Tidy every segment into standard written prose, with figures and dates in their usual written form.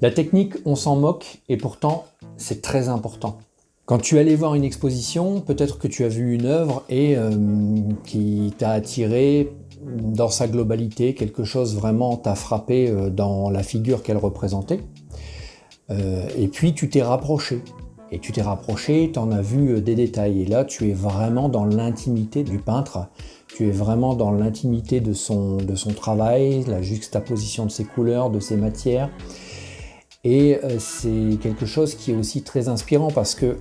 La technique, on s'en moque et pourtant, c'est très important. Quand tu allais voir une exposition, peut-être que tu as vu une œuvre et qui t'a attiré dans sa globalité, quelque chose vraiment t'a frappé dans la figure qu'elle représentait. Et puis tu t'es rapproché. Et tu t'es rapproché, tu en as vu des détails. Et là, tu es vraiment dans l'intimité du peintre. Tu es vraiment dans l'intimité de son travail, la juxtaposition de ses couleurs, de ses matières. Et c'est quelque chose qui est aussi très inspirant parce que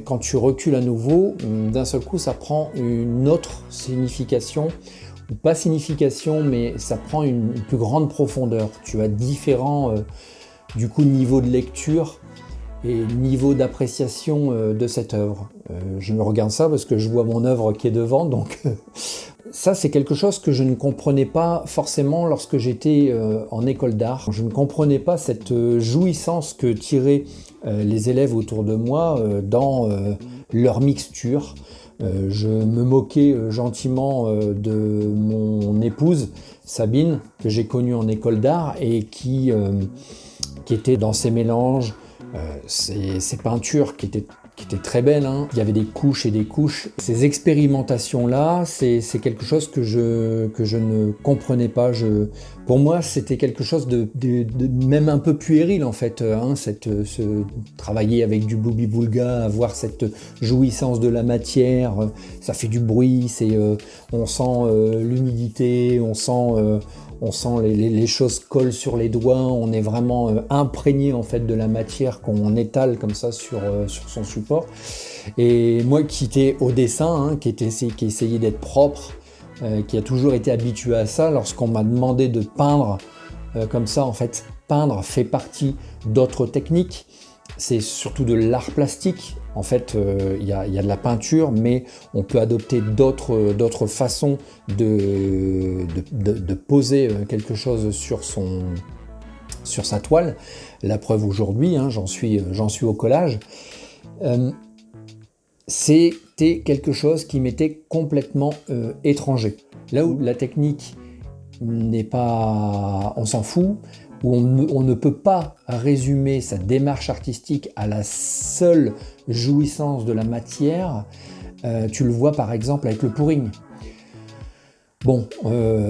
quand tu recules à nouveau, d'un seul coup, ça prend une autre signification, ou pas signification, mais ça prend une plus grande profondeur. Tu as différents du coup niveaux de lecture et niveau d'appréciation de cette œuvre. Je me regarde ça parce que je vois mon œuvre qui est devant, donc ça c'est quelque chose que je ne comprenais pas forcément lorsque j'étais en école d'art. Je ne comprenais pas cette jouissance que tiraient les élèves autour de moi dans leur mixture. Je me moquais gentiment de mon épouse, Sabine, que j'ai connue en école d'art et qui était dans ses mélanges, ces peintures qui étaient très belles, hein. Il y avait des couches et des couches. Ces expérimentations-là, c'est quelque chose que je ne comprenais pas. Pour moi, c'était quelque chose de même un peu puéril en fait, hein, travailler avec du boubi-boulga, avoir cette jouissance de la matière, ça fait du bruit, on sent l'humidité, on sent les choses collent sur les doigts, on est vraiment imprégné en fait de la matière qu'on étale comme ça sur son support. Et moi qui étais au dessin, hein, qui essayait d'être propre, qui a toujours été habitué à ça, lorsqu'on m'a demandé de peindre comme ça, en fait, peindre fait partie d'autres techniques. C'est surtout de l'art plastique. En fait, il y a de la peinture, mais on peut adopter d'autres façons de poser quelque chose sur sa toile. La preuve aujourd'hui, hein, j'en suis au collage. C'était quelque chose qui m'était complètement étranger. Là où la technique n'est pas... on s'en fout, où on ne peut pas résumer sa démarche artistique à la seule jouissance de la matière, tu le vois par exemple avec le pouring. Bon,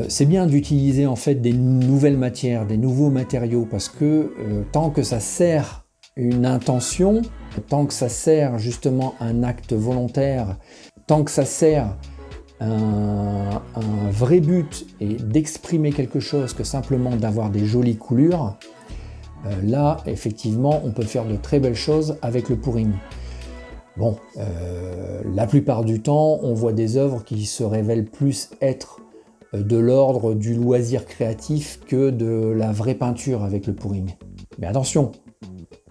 c'est bien d'utiliser en fait des nouvelles matières, des nouveaux matériaux, parce que tant que ça sert une intention, tant que ça sert justement un acte volontaire, tant que ça sert un vrai but et d'exprimer quelque chose que simplement d'avoir des jolies coulures, là effectivement on peut faire de très belles choses avec le pouring. Bon, la plupart du temps on voit des œuvres qui se révèlent plus être de l'ordre du loisir créatif que de la vraie peinture avec le pouring. Mais attention,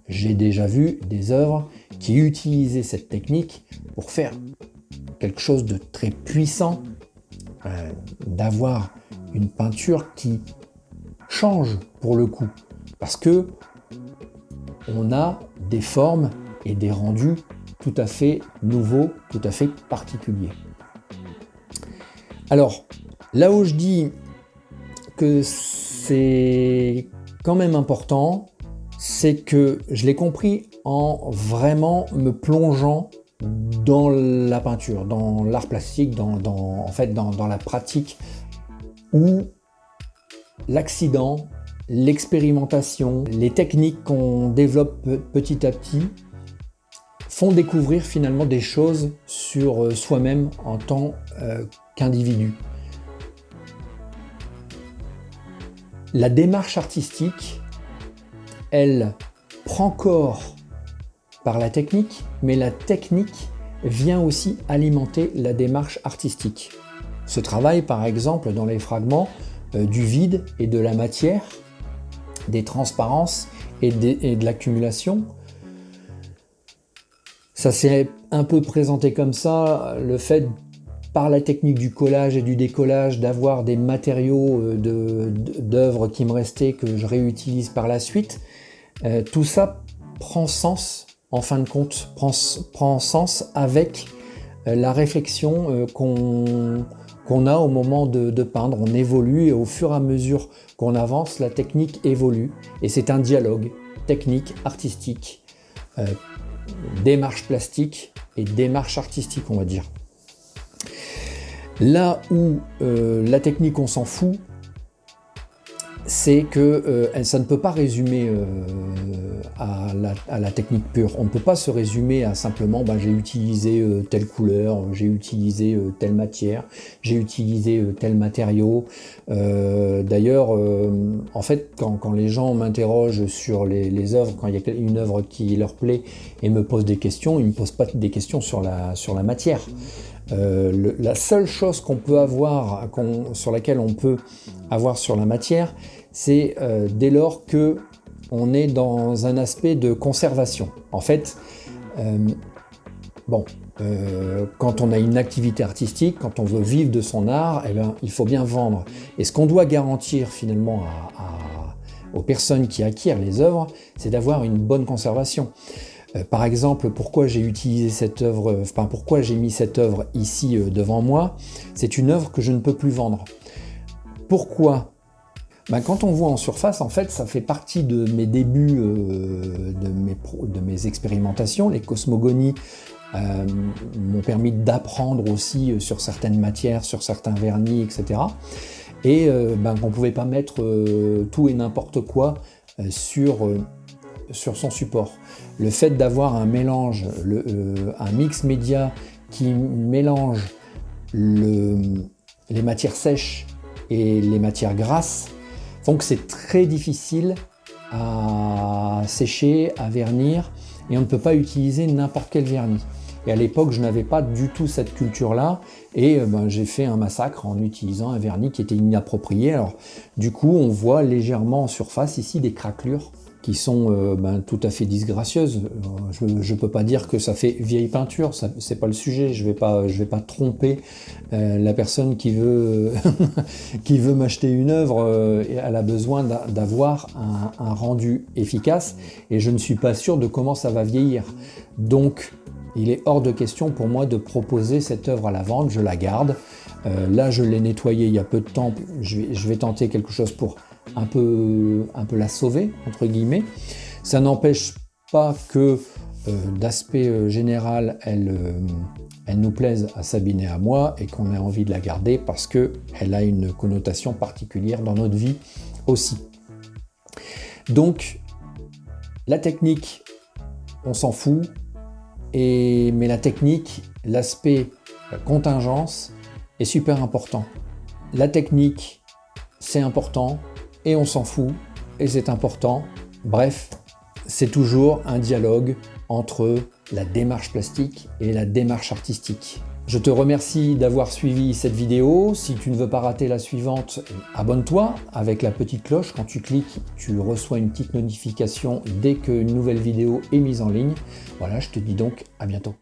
j'ai déjà vu des œuvres qui utilisaient cette technique pour faire quelque chose de très puissant, d'avoir une peinture qui change pour le coup, parce que on a des formes et des rendus tout à fait nouveaux, tout à fait particuliers. Alors, là où je dis que c'est quand même important, c'est que je l'ai compris en vraiment me plongeant dans la peinture, dans l'art plastique, dans la pratique où l'accident, l'expérimentation, les techniques qu'on développe petit à petit font découvrir finalement des choses sur soi-même en tant qu'individu. La démarche artistique, elle prend corps par la technique, mais la technique vient aussi alimenter la démarche artistique. Ce travail, par exemple, dans les fragments du vide et de la matière, des transparences et de l'accumulation, ça s'est un peu présenté comme ça, le fait, par la technique du collage et du décollage, d'avoir des matériaux d'œuvres qui me restaient, que je réutilise par la suite, tout ça prend sens, en fin de compte, prend sens avec la réflexion qu'on a au moment de peindre. On évolue et au fur et à mesure qu'on avance, la technique évolue. Et c'est un dialogue. technique, artistique, démarche plastique et démarche artistique, on va dire. Là où la technique, on s'en fout, c'est que ça ne peut pas résumer à la technique pure. On ne peut pas se résumer à simplement j'ai utilisé telle couleur, j'ai utilisé telle matière, j'ai utilisé tel matériau. D'ailleurs, en fait, quand les gens m'interrogent sur les œuvres, quand il y a une œuvre qui leur plaît et me posent des questions, ils ne me posent pas des questions sur la matière. La seule chose qu'on peut avoir, sur laquelle on peut avoir sur la matière, c'est dès lors que on est dans un aspect de conservation. En fait, quand on a une activité artistique, quand on veut vivre de son art, il faut bien vendre. Et ce qu'on doit garantir finalement aux personnes qui acquièrent les œuvres, c'est d'avoir une bonne conservation. Par exemple, pourquoi j'ai utilisé cette œuvre, pourquoi j'ai mis cette œuvre ici devant moi, c'est une œuvre que je ne peux plus vendre. Pourquoi ? Quand on voit en surface, en fait, ça fait partie de mes débuts, de mes expérimentations. Les cosmogonies m'ont permis d'apprendre aussi sur certaines matières, sur certains vernis, etc. Et on ne pouvait pas mettre tout et n'importe quoi sur son support. Le fait d'avoir un mélange, un mix média qui mélange les matières sèches et les matières grasses, font que c'est très difficile à sécher, à vernir, et on ne peut pas utiliser n'importe quel vernis. Et à l'époque, je n'avais pas du tout cette culture-là, et j'ai fait un massacre en utilisant un vernis qui était inapproprié. Alors, du coup, on voit légèrement en surface ici des craquelures qui sont tout à fait disgracieuses. Je ne peux pas dire que ça fait vieille peinture, c'est pas le sujet. Je vais pas tromper la personne qui veut qui veut m'acheter une œuvre. Elle a besoin d'avoir un rendu efficace, et je ne suis pas sûr de comment ça va vieillir. Donc, il est hors de question pour moi de proposer cette œuvre à la vente. Je la garde. Là, je l'ai nettoyée il y a peu de temps. Je vais tenter quelque chose pour un peu la sauver, entre guillemets. Ça n'empêche pas que d'aspect général, elle nous plaise à Sabine et à moi, et qu'on ait envie de la garder parce qu'elle a une connotation particulière dans notre vie aussi. Donc, la technique, on s'en fout, mais la technique, l'aspect contingence est super important. La technique, c'est important, et on s'en fout, et c'est important. Bref, c'est toujours un dialogue entre la démarche plastique et la démarche artistique. Je te remercie d'avoir suivi cette vidéo. Si tu ne veux pas rater la suivante, abonne-toi avec la petite cloche. Quand tu cliques, tu reçois une petite notification dès qu'une nouvelle vidéo est mise en ligne. Voilà, je te dis donc à bientôt.